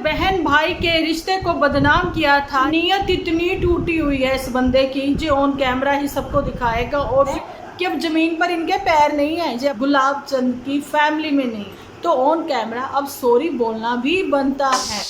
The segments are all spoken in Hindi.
बहन भाई के रिश्ते को बदनाम किया था। नीयत इतनी टूटी हुई है इस बंदे की जो ऑन कैमरा ही सबको दिखाएगा और कि अब जमीन पर इनके पैर नहीं है, जब गुलाब चंद की फैमिली में नहीं तो ऑन कैमरा अब सॉरी बोलना भी बनता है।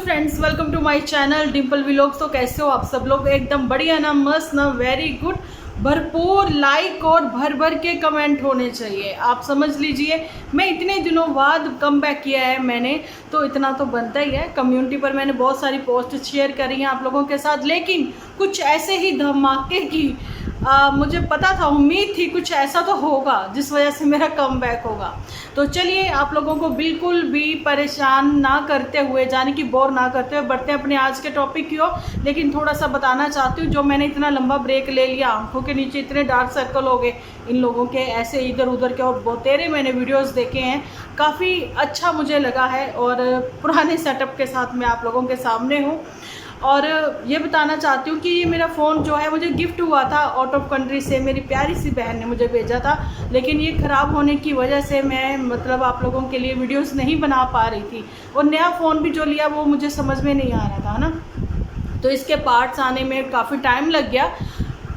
Friends, welcome to my channel Dimple vlogs. तो कैसे हो आप सब लोग? एकदम बढ़िया ना, मस्त ना, वेरी गुड। भरपूर लाइक और भर भर के कमेंट होने चाहिए। आप समझ लीजिए मैं इतने दिनों बाद कम बैक किया है मैंने, तो इतना तो बनता ही है। कम्युनिटी पर मैंने बहुत सारी पोस्ट शेयर करी हैं आप लोगों के साथ, लेकिन कुछ ऐसे ही धमाके की मुझे पता था, उम्मीद थी कुछ ऐसा तो होगा जिस वजह से मेरा कम बैक होगा। तो चलिए आप लोगों को बिल्कुल भी परेशान ना करते हुए, जाने की बोर ना करते हुए बढ़ते हैं अपने आज के टॉपिक की ओर। लेकिन थोड़ा सा बताना चाहती हूँ, जो मैंने इतना लंबा ब्रेक ले लिया, आंखों के नीचे इतने डार्क सर्कल हो गए इन लोगों के, ऐसे इधर उधर के, और बहुतेरे मैंने वीडियोस देखे हैं, काफ़ी अच्छा मुझे लगा है। और पुराने सेटअप के साथ मैं आप लोगों के सामने हूँ। और ये बताना चाहती हूँ कि ये मेरा फ़ोन जो है मुझे गिफ्ट हुआ था आउट ऑफ कंट्री से, मेरी प्यारी सी बहन ने मुझे भेजा था। लेकिन ये ख़राब होने की वजह से मैं मतलब आप लोगों के लिए वीडियोस नहीं बना पा रही थी। और नया फ़ोन भी जो लिया वो मुझे समझ में नहीं आ रहा था ना, तो इसके पार्ट्स आने में काफ़ी टाइम लग गया,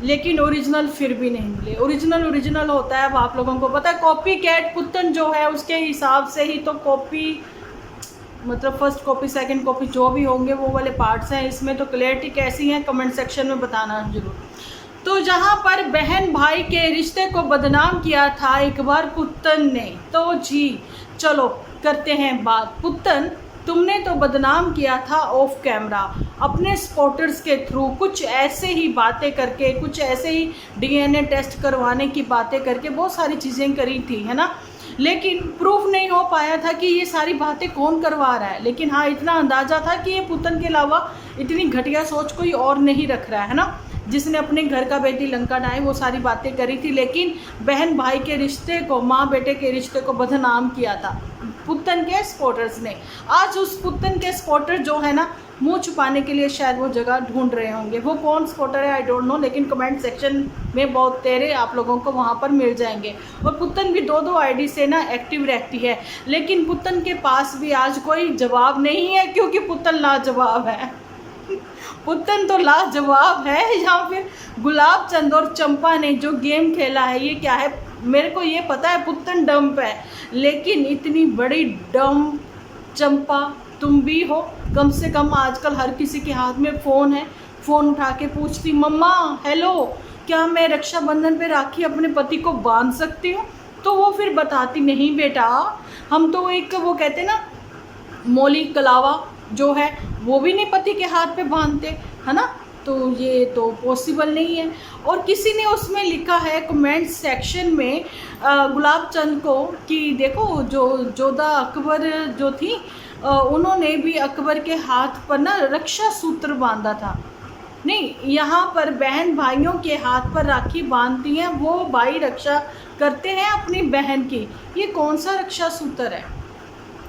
लेकिन ओरिजिनल फिर भी नहीं मिले। ओरिजिनल होता है, अब आप लोगों को पता है। कॉपी कैट पुतन जो है उसके हिसाब से ही तो कॉपी, मतलब फर्स्ट कॉपी सेकंड कॉपी जो भी होंगे वो वाले पार्ट्स हैं। इसमें तो क्लैरिटी कैसी है कमेंट सेक्शन में बताना जरूर। तो जहाँ पर बहन भाई के रिश्ते को बदनाम किया था एक बार पुतन ने, तो जी चलो करते हैं बात। पुतन, तुमने तो बदनाम किया था ऑफ कैमरा अपने सपोर्टर्स के थ्रू, कुछ ऐसे ही बातें करके, कुछ ऐसे ही डीएनए टेस्ट करवाने की बातें करके बहुत सारी चीज़ें करी थी, है ना। लेकिन प्रूफ नहीं हो पाया था कि ये सारी बातें कौन करवा रहा है। लेकिन हाँ, इतना अंदाज़ा था कि ये पुतन के अलावा इतनी घटिया सोच कोई और नहीं रख रहा है ना, जिसने अपने घर का बेटी लंका डाहे वो सारी बातें करी थी। लेकिन बहन भाई के रिश्ते को, माँ बेटे के रिश्ते को बदनाम किया था पुतन के सपोर्टर्स ने। आज उस पुतन के सपोर्टर जो है ना, मुंह छुपाने के लिए शायद वो जगह ढूंढ रहे होंगे। वो कौन सपोर्टर है आई डोंट नो, लेकिन कमेंट सेक्शन में बहुत तेरे आप लोगों को वहाँ पर मिल जाएंगे। और पुतन भी दो आईडी से ना एक्टिव रहती है, लेकिन पुतन के पास भी आज कोई जवाब नहीं है, क्योंकि पुतन लाजवाब है। पुतन तो लाजवाब है। या फिर गुलाब चंद और चंपा ने जो गेम खेला है, ये क्या है मेरे को ये पता है, पुतन डम्प है, लेकिन इतनी बड़ी डम्प चंपा तुम भी हो। कम से कम आजकल हर किसी के हाथ में फ़ोन है, फ़ोन उठा के पूछती मम्मा हेलो, क्या मैं रक्षाबंधन पे राखी अपने पति को बांध सकती हूँ? तो वो फिर बताती नहीं बेटा, हम तो एक वो कहते ना मोली कलावा जो है वो भी नहीं पति के हाथ पे बांधते, है ना। तो ये तो पॉसिबल नहीं है। और किसी ने उसमें लिखा है कमेंट सेक्शन में गुलाब चंद को कि देखो जो जोधा अकबर जो थी, उन्होंने भी अकबर के हाथ पर ना रक्षा सूत्र बांधा था। नहीं, यहाँ पर बहन भाइयों के हाथ पर राखी बांधती हैं, वो भाई रक्षा करते हैं अपनी बहन की। ये कौन सा रक्षा सूत्र है?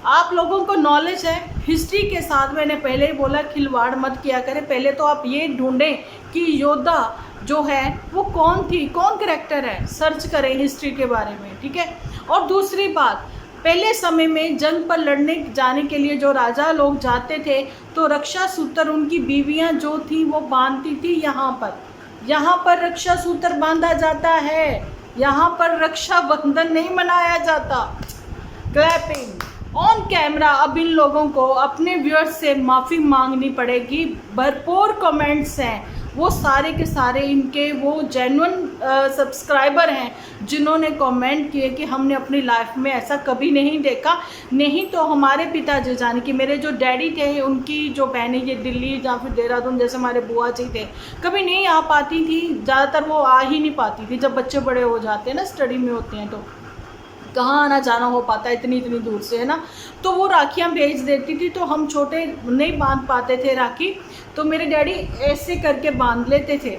आप लोगों को नॉलेज है हिस्ट्री के साथ, मैंने पहले ही बोला खिलवाड़ मत किया करें। पहले तो आप ये ढूंढें कि योद्धा जो है वो कौन थी, कौन कैरेक्टर है, सर्च करें हिस्ट्री के बारे में, ठीक है। और दूसरी बात, पहले समय में जंग पर लड़ने जाने के लिए जो राजा लोग जाते थे तो रक्षा सूत्र उनकी बीवियां जो थी वो बांधती थी। यहाँ पर रक्षा सूत्र बांधा जाता है, यहाँ पर रक्षा बंधन नहीं मनाया जाता। Clapping on camera. अब इन लोगों को अपने व्यूअर्स से माफ़ी मांगनी पड़ेगी। भरपूर कमेंट्स हैं, वो सारे के सारे इनके वो जेन्युइन सब्सक्राइबर हैं जिन्होंने कमेंट किए कि हमने अपनी लाइफ में ऐसा कभी नहीं देखा। नहीं तो हमारे पिताजी, जाने कि मेरे जो डैडी थे, उनकी जो बहनें ये दिल्ली या फिर देहरादून जैसे हमारे बुआ जी थे, कभी नहीं आ पाती थी। ज़्यादातर वो आ ही नहीं पाती थी, जब बच्चे बड़े हो जाते हैं ना, स्टडी में होते हैं, तो कहाँ आना जाना हो पाता है इतनी दूर से, है ना। तो वो राखियाँ भेज देती थी, तो हम छोटे नहीं बांध पाते थे राखी, तो मेरे डैडी ऐसे करके बांध लेते थे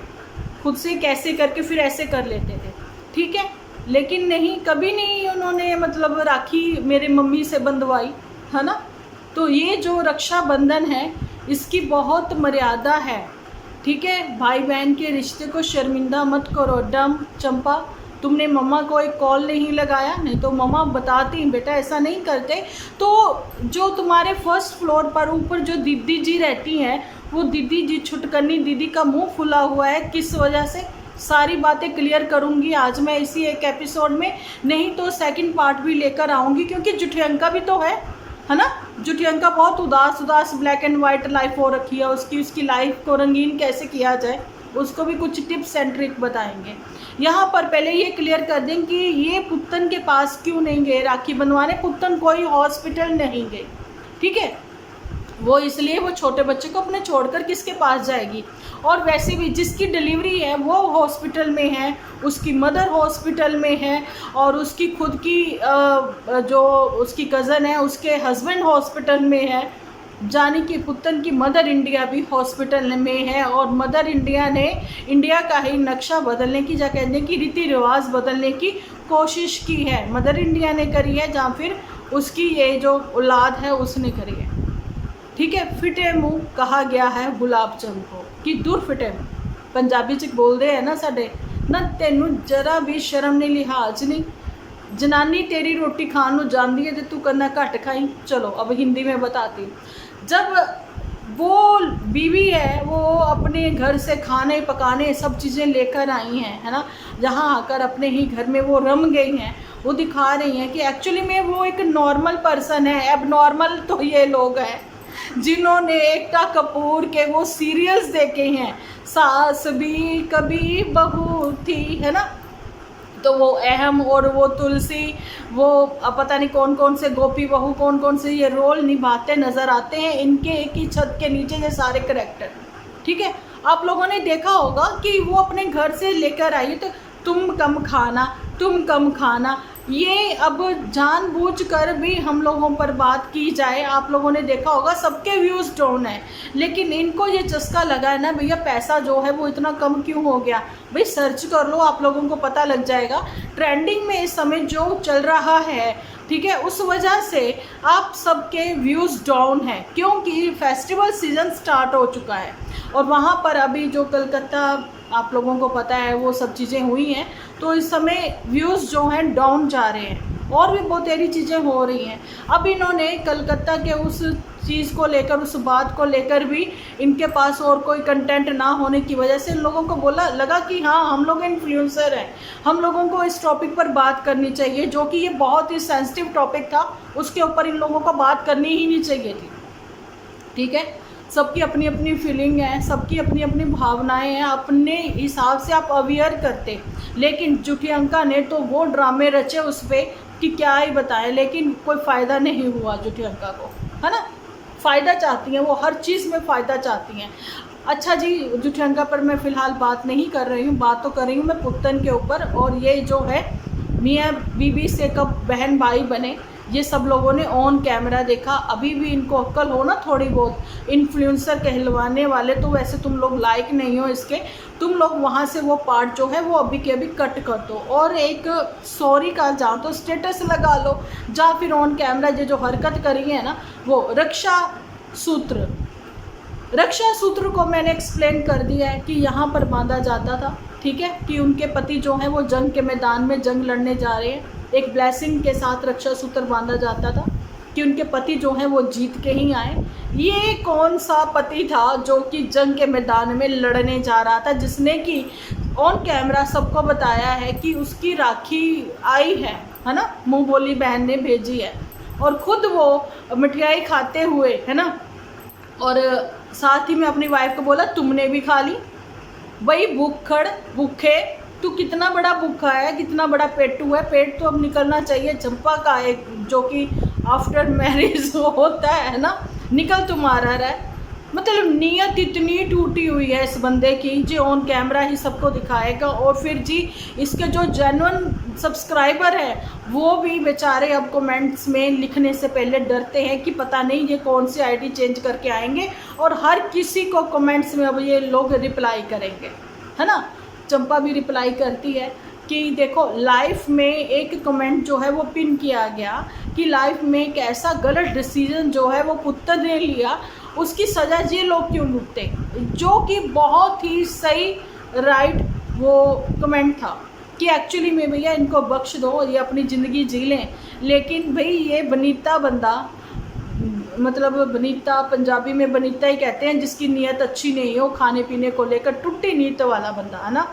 खुद से, कैसे करके फिर ऐसे कर लेते थे, ठीक है। लेकिन नहीं, कभी नहीं उन्होंने मतलब राखी मेरे मम्मी से बंधवाई, है ना। तो ये जो रक्षाबंधन है इसकी बहुत मर्यादा है, ठीक है, भाई बहन के रिश्ते को शर्मिंदा मत करो। डम चंपा, तुमने मम्मा को एक कॉल नहीं लगाया, नहीं तो मम्मा बताती बेटा ऐसा नहीं करते। तो जो तुम्हारे फर्स्ट फ्लोर पर ऊपर जो दीदी जी रहती हैं, वो दीदी जी छुटकनी दीदी का मुंह फुला हुआ है, किस वजह से, सारी बातें क्लियर करूंगी आज मैं इसी एक एपिसोड में। नहीं तो सेकंड पार्ट भी लेकर आऊँगी, क्योंकि जुठियंका भी तो है ना। जुठियंका बहुत उदास ब्लैक एंड वाइट लाइफ हो रखी है उसकी लाइफ को रंगीन कैसे किया जाए, उसको भी कुछ टिप्स एंड ट्रिक बताएंगे। यहाँ पर पहले ये क्लियर कर दें कि ये पुत्तन के पास क्यों नहीं गए राखी बनवाने। पुत्तन कोई हॉस्पिटल नहीं गई, ठीक है, वो इसलिए वो छोटे बच्चे को अपने छोड़कर किसके पास जाएगी। और वैसे भी जिसकी डिलीवरी है वो हॉस्पिटल में है, उसकी मदर हॉस्पिटल में है, और उसकी खुद की जो उसकी कज़न है उसके हस्बैंड हॉस्पिटल में है। जानी कि पुत्तन की मदर इंडिया भी हॉस्पिटल में है, और मदर इंडिया ने इंडिया का ही नक्शा बदलने की, या कहने की रीति रिवाज बदलने की कोशिश की है। मदर इंडिया ने करी है, या फिर उसकी ये जो औलाद है उसने करी है, ठीक है। फिटे मुँह कहा गया है गुलाब चंद को कि दूर फिटे मुँह, पंजाबी च बोलते हैं ना साडे ना, तेनू जरा भी शर्म नहीं लिहाज नहीं। जनानी तेरी रोटी खान को जाती है तो तू करना घट खाई। चलो अब हिंदी में बताती हूँ। जब वो बीवी है वो अपने घर से खाने पकाने सब चीज़ें लेकर आई हैं, है ना, जहाँ आकर अपने ही घर में वो रम गई हैं, वो दिखा रही हैं कि एक्चुअली में वो एक नॉर्मल पर्सन है। अब नॉर्मल तो ये लोग हैं जिन्होंने एकता कपूर के वो सीरियल्स देखे हैं, सास भी कभी बहू थी, है ना, तो वो अहम और वो तुलसी, वो पता नहीं कौन कौन से गोपी बहू कौन कौन से ये रोल निभाते नज़र आते हैं इनके एक ही छत के नीचे ये सारे करैक्टर, ठीक है। आप लोगों ने देखा होगा कि वो अपने घर से लेकर आई तो तुम कम खाना, ये अब जानबूझकर भी हम लोगों पर बात की जाए। आप लोगों ने देखा होगा सबके व्यूज़ डाउन है, लेकिन इनको ये चस्का लगा है ना भैया, पैसा जो है वो इतना कम क्यों हो गया। भाई सर्च कर लो, आप लोगों को पता लग जाएगा। ट्रेंडिंग में इस समय जो चल रहा है, ठीक है, उस वजह से आप सबके व्यूज़ डाउन है, क्योंकि फेस्टिवल सीज़न स्टार्ट हो चुका है। और वहाँ पर अभी जो कलकत्ता आप लोगों को पता है वो सब चीज़ें हुई हैं, तो इस समय व्यूज़ जो हैं डाउन जा रहे हैं, और भी बहुत सारी चीज़ें हो रही हैं। अब इन्होंने कलकत्ता के उस चीज़ को लेकर, उस बात को लेकर भी इनके पास और कोई कंटेंट ना होने की वजह से लोगों को लगा कि हाँ हम लोग इन्फ्लुएंसर हैं, हम लोगों को इस टॉपिक पर बात करनी चाहिए, जो कि ये बहुत ही सेंसिटिव टॉपिक था, उसके ऊपर इन लोगों को बात करनी ही नहीं चाहिए थी, ठीक है। सबकी अपनी अपनी फीलिंग है, सबकी अपनी अपनी भावनाएं हैं, अपने हिसाब से आप अवेयर करते। लेकिन जुठियंका ने तो वो ड्रामे रचे उस पर कि क्या ही बताएं, लेकिन कोई फ़ायदा नहीं हुआ जुठियंका को, है ना। फ़ायदा चाहती हैं वो, हर चीज़ में फ़ायदा चाहती हैं। अच्छा जी, जुठियंका पर मैं फ़िलहाल बात नहीं कर रही हूँ, बात तो कर रही हूँ मैं पुत्तन के ऊपर। और ये जो है मियाँ बीबी से कब बहन भाई बने, ये सब लोगों ने ऑन कैमरा देखा। अभी भी इनको अक्ल हो ना थोड़ी बहुत, इन्फ्लुएंसर कहलवाने वाले तो वैसे तुम लोग लायक नहीं हो इसके, तुम लोग वहाँ से वो पार्ट जो है वो अभी के अभी कट कर दो, और एक सॉरी का जहाँ तो स्टेटस लगा लो, या फिर ऑन कैमरा जो हरकत करी है ना, वो रक्षा सूत्र को मैंने एक्सप्लेन कर दिया है कि यहाँ पर बांधा जाता था, ठीक है, कि उनके पति जो हैं वो जंग के मैदान में जंग लड़ने जा रहे हैं, एक ब्लेसिंग के साथ रक्षा सूत्र बांधा जाता था कि उनके पति जो हैं वो जीत के ही आए। ये कौन सा पति था जो कि जंग के मैदान में लड़ने जा रहा था, जिसने कि ऑन कैमरा सबको बताया है कि उसकी राखी आई है ना, मुँह बोली बहन ने भेजी है, और ख़ुद वो मिठाई खाते हुए, है ना, और साथ ही में अपनी वाइफ को बोला तुमने भी खा ली। भाई भूखे तू कितना बड़ा भूखा है, कितना बड़ा पेटू है, पेट तो अब निकलना चाहिए चंपा का, एक जो कि आफ्टर मैरिज होता है ना, निकल तुम्हारा रहा है। मतलब नीयत इतनी टूटी हुई है इस बंदे की, जो ऑन कैमरा ही सबको दिखाएगा। और फिर जी इसके जो जेन्युइन सब्सक्राइबर हैं वो भी बेचारे अब कमेंट्स में लिखने से पहले डरते हैं कि पता नहीं ये कौन सी आईडी चेंज करके आएंगे, और हर किसी को कमेंट्स में अब ये लोग रिप्लाई करेंगे, है ना। चंपा भी रिप्लाई करती है कि देखो लाइफ में एक कमेंट जो है वो पिन किया गया कि लाइफ में एक ऐसा गलत डिसीजन जो है वो पुत्तर ने लिया, उसकी सज़ा ये लोग क्यों भुगते, जो कि बहुत ही सही राइट वो कमेंट था कि एक्चुअली में भैया इनको बख्श दो, ये अपनी ज़िंदगी जी लें। लेकिन भाई ये बनीता बंदा, मतलब बनीता पंजाबी में बनीता ही कहते हैं जिसकी नीयत अच्छी नहीं हो, खाने पीने को लेकर टुट्टी नीयत वाला बंदा, है ना।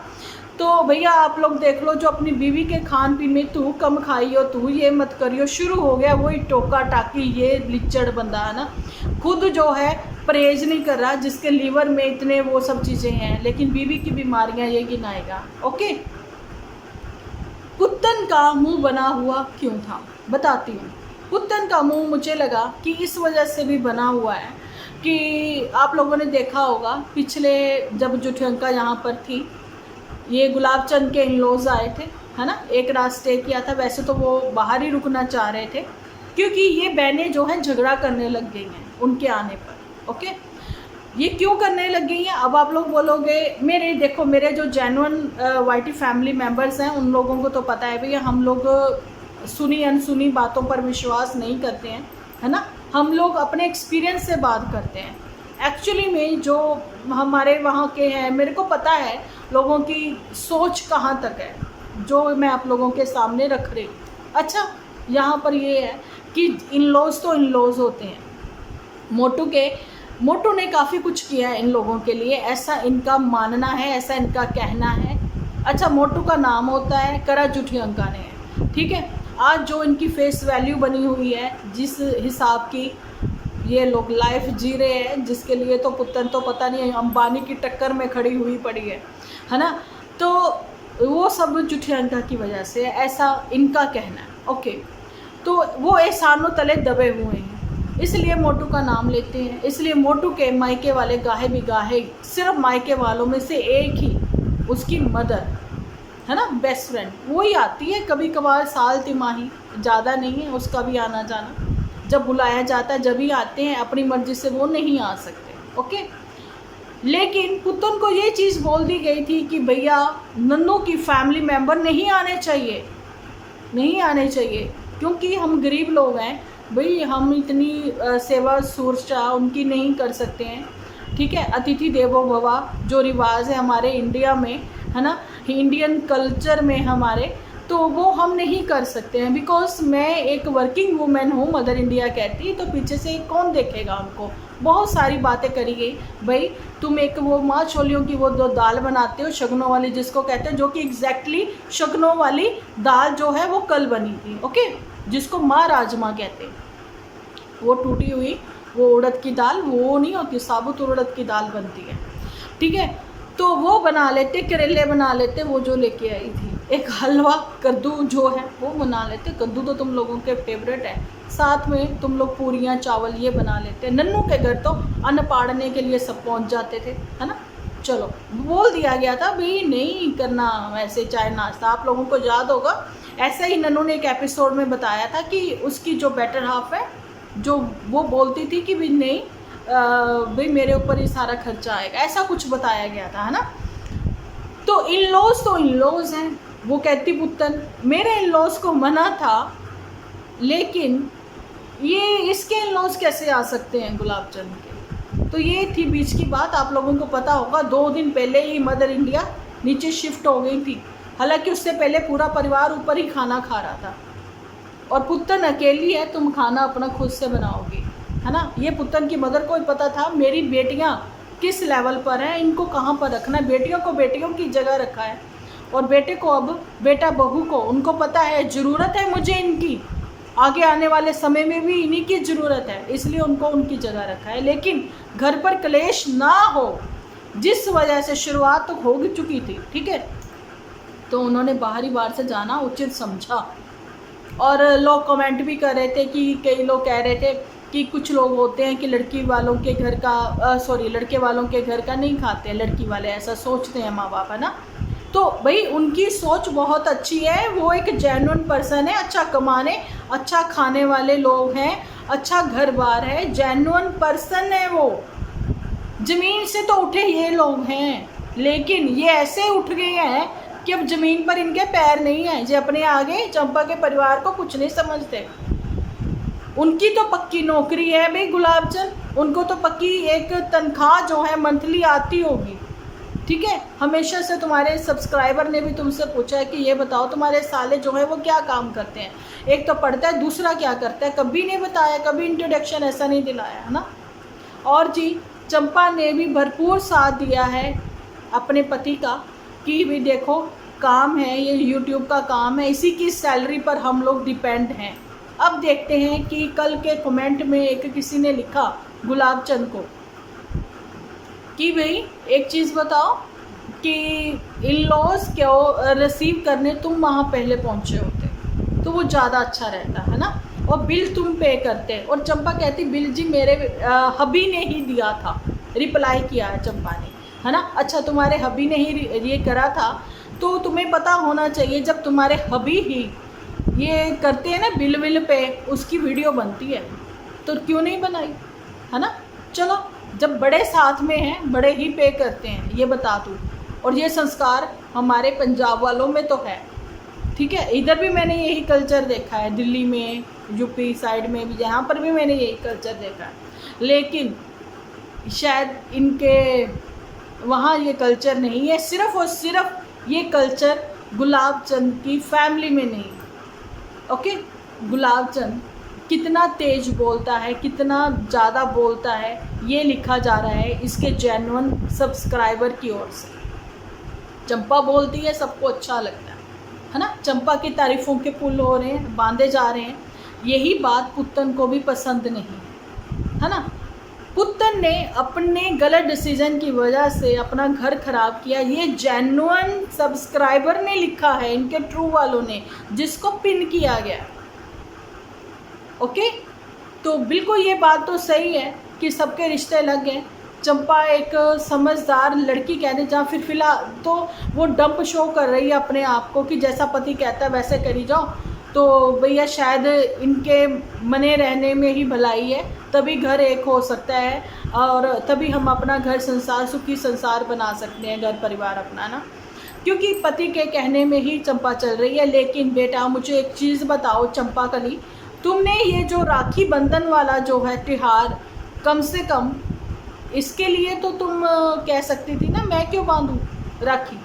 तो भैया आप लोग देख लो, जो अपनी बीवी के खान पीन में तू कम खाइयो, तू ये मत करियो, शुरू हो गया वही टोका टाकी, ये लिचड़ बंदा, है ना। खुद जो है परहेज नहीं कर रहा, जिसके लीवर में इतने वो सब चीज़ें हैं, लेकिन बीवी की बीमारियां ये गिनाएगा। ओके, पुत्तन का मुंह बना हुआ क्यों था, बताती हूँ। पुत्तन का मुंह मुझे लगा कि इस वजह से भी बना हुआ है कि आप लोगों ने देखा होगा पिछले जब जुठियंका यहाँ पर थी, ये गुलाब चंद के इन लॉज आए थे, है ना, एक रात स्टे किया था। वैसे तो वो बाहर ही रुकना चाह रहे थे, क्योंकि ये बहनें जो हैं झगड़ा करने लग गई हैं उनके आने पर। ओके, ये क्यों करने लग गई हैं, अब आप लोग बोलोगे, मेरे देखो, मेरे जो जेन्युइन वाईटी फैमिली मेम्बर्स हैं उन लोगों को तो पता है भैया, हम लोग सुनी अनसुनी बातों पर विश्वास नहीं करते हैं, है ना। हम लोग अपने एक्सपीरियंस से बात करते हैं। एक्चुअली में जो हमारे वहाँ के हैं, मेरे को पता है लोगों की सोच कहाँ तक है, जो मैं आप लोगों के सामने रख रही हूँ। अच्छा, यहाँ पर ये है कि इन लॉज तो इन लॉज होते हैं। मोटू ने काफ़ी कुछ किया है इन लोगों के लिए, ऐसा इनका मानना है, ऐसा इनका कहना है। अच्छा, मोटू का नाम होता है, करा जुठियंका ने है, ठीक है। आज जो इनकी फेस वैल्यू बनी हुई है, जिस हिसाब की ये लोग लाइफ जी रहे हैं, जिसके लिए तो पुत्तन तो पता नहीं अंबानी की टक्कर में खड़ी हुई पड़ी है ना। तो वो सब जुठियंका की वजह से, ऐसा इनका कहना है। ओके, तो वो एहसानों तले दबे हुए हैं, इसलिए मोटू का नाम लेते हैं। इसलिए मोटू के मायके वाले गाहे भी गाहे, सिर्फ मायके वालों में से एक ही उसकी मदर, है ना, बेस्ट फ्रेंड, वही आती है कभी कभार, साल तिमाही, ज़्यादा नहीं है उसका भी आना जाना। जब बुलाया जाता है जब ही आते हैं, अपनी मर्ज़ी से वो नहीं आ सकते। ओके, लेकिन पुत्तन को ये चीज़ बोल दी गई थी कि भैया नन्नू की फैमिली मेम्बर नहीं आने चाहिए, नहीं आने चाहिए, क्योंकि हम गरीब लोग हैं भाई, हम इतनी सेवा सुरक्षा उनकी नहीं कर सकते हैं, ठीक है। अतिथि देवो भवा जो रिवाज है हमारे इंडिया में, है ना, इंडियन कल्चर में हमारे, तो वो हम नहीं कर सकते हैं। बिकॉज मैं एक वर्किंग वूमेन हूँ, मदर इंडिया कहती, तो पीछे से कौन देखेगा उनको। बहुत सारी बातें करी गई भाई, तुम एक वो माँ छोलियों की वो दो दाल बनाते हो शगनों वाली, जिसको कहते हैं, जो कि एग्जैक्टली शगनों वाली दाल जो है वो कल बनी थी। ओके, जिसको माँ राजमा कहते हैं, वो टूटी हुई वो उड़द की दाल, वो नहीं होती, साबुत उड़द की दाल बनती है, ठीक है। तो वो बना लेते, करेले बना लेते, वो जो लेके आई थी, एक हलवा कद्दू जो है वो बना लेते। कद्दू तो तुम लोगों के फेवरेट है, साथ में तुम लोग पूरियाँ चावल ये बना लेते। नन्नू के घर तो अन्न पाड़ने के लिए सब पहुंच जाते थे, है ना। चलो, बोल दिया गया था भाई नहीं करना वैसे चाय नाश्ता। आप लोगों को याद होगा, ऐसे ही नन्नू ने एक एपिसोड में बताया था कि उसकी जो बेटर हाफ है, जो वो बोलती थी कि भाई नहीं भाई मेरे ऊपर ही सारा खर्चा आएगा, ऐसा कुछ बताया गया था, है ना। तो इन लॉज हैं, वो कहती पुत्तन मेरे इन लॉज को मना था, लेकिन ये इसके इन लॉज कैसे आ सकते हैं गुलाब चंद के। तो ये थी बीच की बात। आप लोगों को पता होगा 2 दिन पहले ही मदर इंडिया नीचे शिफ्ट हो गई थी, हालांकि उससे पहले पूरा परिवार ऊपर ही खाना खा रहा था। और पुत्तन अकेली है, तुम खाना अपना खुद से बनाओगी, है ना। ये पुत्तन की मदर को ही पता था मेरी बेटियां किस लेवल पर हैं, इनको कहाँ पर रखना है। बेटियों को बेटियों की जगह रखा है, और बेटे को अब बेटा बहू को, उनको पता है ज़रूरत है मुझे इनकी, आगे आने वाले समय में भी इन्हीं की ज़रूरत है, इसलिए उनको उनकी जगह रखा है। लेकिन घर पर क्लेश ना हो, जिस वजह से शुरुआत तो हो चुकी थी, ठीक है, तो उन्होंने बाहरी बार से जाना उचित समझा। और लोग कमेंट भी कर रहे थे कि कई लोग कह रहे थे कि कुछ लोग होते हैं कि लड़के वालों के घर का नहीं खाते हैं, लड़की वाले ऐसा सोचते हैं माँ बाप, है ना। तो भाई उनकी सोच बहुत अच्छी है, वो एक जेन्युइन पर्सन है, अच्छा कमाने अच्छा खाने वाले लोग हैं, अच्छा घर बार है, जेन्युइन पर्सन है वो। ज़मीन से तो उठे ये लोग हैं, लेकिन ये ऐसे उठ गए हैं कि अब ज़मीन पर इनके पैर नहीं हैं। जो अपने आगे चंपा के परिवार को कुछ नहीं समझते, उनकी तो पक्की नौकरी है भाई गुलाब चंद, उनको तो पक्की एक तनख्वाह जो है मंथली आती होगी, ठीक है। हमेशा से तुम्हारे सब्सक्राइबर ने भी तुमसे पूछा है कि ये बताओ तुम्हारे साले जो है वो क्या काम करते हैं, एक तो पढ़ता है दूसरा क्या करता है, कभी नहीं बताया, कभी इंट्रोडक्शन ऐसा नहीं दिलाया, है ना। और जी चंपा ने भी भरपूर साथ दिया है अपने पति का कि भी देखो काम है, ये यूट्यूब का काम है, इसी की सैलरी पर हम लोग डिपेंड हैं। अब देखते हैं कि कल के कमेंट में एक किसी ने लिखा गुलाब चंद को कि भाई एक चीज़ बताओ कि इन लॉज क्यों रिसीव करने तुम वहाँ पहले पहुँचे होते तो वो ज़्यादा अच्छा रहता, है ना, और बिल तुम पे करते। और चंपा कहती बिल जी मेरे हबी ने ही दिया था, रिप्लाई किया है चंपा ने, है ना। अच्छा तुम्हारे हबी ने ही ये करा था तो तुम्हें पता होना चाहिए, जब तुम्हारे हबी ही ये करते हैं ना बिल विल पे, उसकी वीडियो बनती है तो क्यों नहीं बनाई, है ना। चलो जब बड़े साथ में हैं बड़े ही पे करते हैं, ये बता दूँ। और ये संस्कार हमारे पंजाब वालों में तो है, ठीक है। इधर भी मैंने यही कल्चर देखा है, दिल्ली में, यूपी साइड में भी, जहाँ पर भी मैंने यही कल्चर देखा है। लेकिन शायद इनके वहाँ ये कल्चर नहीं है, सिर्फ़ और सिर्फ ये कल्चर गुलाब चंद की फैमिली में नहीं। ओके, गुलाब चंद कितना तेज बोलता है, कितना ज़्यादा बोलता है, ये लिखा जा रहा है इसके जेन्युइन सब्सक्राइबर की ओर से। चंपा बोलती है सबको अच्छा लगता है ना, चंपा की तारीफ़ों के पुल हो रहे हैं, बांधे जा रहे हैं। यही बात पुत्तन को भी पसंद नहीं है ना। पुत्तन ने अपने गलत डिसीजन की वजह से अपना घर खराब किया, ये जेन्युइन सब्सक्राइबर ने लिखा है, इनके ट्रू वालों ने, जिसको पिन किया गया। ओके, तो बिल्कुल ये बात तो सही है कि सबके रिश्ते लग गए। चंपा एक समझदार लड़की कहने, जहाँ फिर फिलहाल तो वो डंप शो कर रही है अपने आप को कि जैसा पति कहता है वैसे करी जाओ, तो भैया शायद इनके मने रहने में ही भलाई है, तभी घर एक हो सकता है और तभी हम अपना घर संसार, सुखी संसार बना सकते हैं, घर परिवार अपना ना, क्योंकि पति के कहने में ही चंपा चल रही है। लेकिन बेटा मुझे एक चीज़ बताओ चंपा कली, तुमने ये जो राखी बंधन वाला जो है त्योहार, कम से कम इसके लिए तो तुम कह सकती थी ना मैं क्यों बांधूं राखी।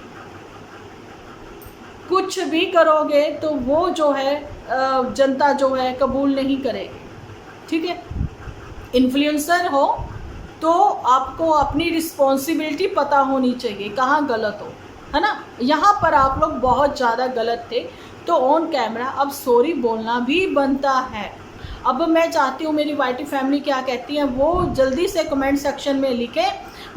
कुछ भी करोगे तो वो जो है जनता जो है कबूल नहीं करेगी, ठीक है। इन्फ्लुएंसर हो तो आपको अपनी रिस्पॉन्सिबिलिटी पता होनी चाहिए, कहाँ गलत हो, है ना। यहाँ पर आप लोग बहुत ज़्यादा गलत थे, तो ऑन कैमरा अब सॉरी बोलना भी बनता है। अब मैं चाहती हूँ मेरी वाईटी फैमिली क्या कहती है वो जल्दी से कमेंट सेक्शन में लिखे।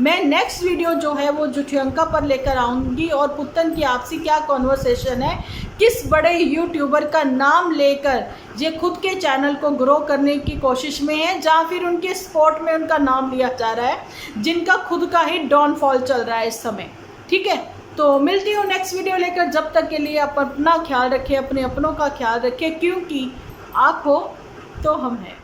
मैं नेक्स्ट वीडियो जो है वो जुठियंका पर लेकर आऊँगी और पुत्तन की आपसी क्या कॉन्वर्सेशन है, किस बड़े यूट्यूबर का नाम लेकर ये खुद के चैनल को ग्रो करने की कोशिश में है, जहाँ फिर उनके स्पॉट में उनका नाम लिया जा रहा है, जिनका खुद का ही डाउनफॉल चल रहा है इस समय, ठीक है। तो मिलती हूँ नेक्स्ट वीडियो लेकर, जब तक के लिए आप अपना ख्याल रखें, अपने अपनों का ख्याल रखें, क्योंकि आप हो तो हम हैं।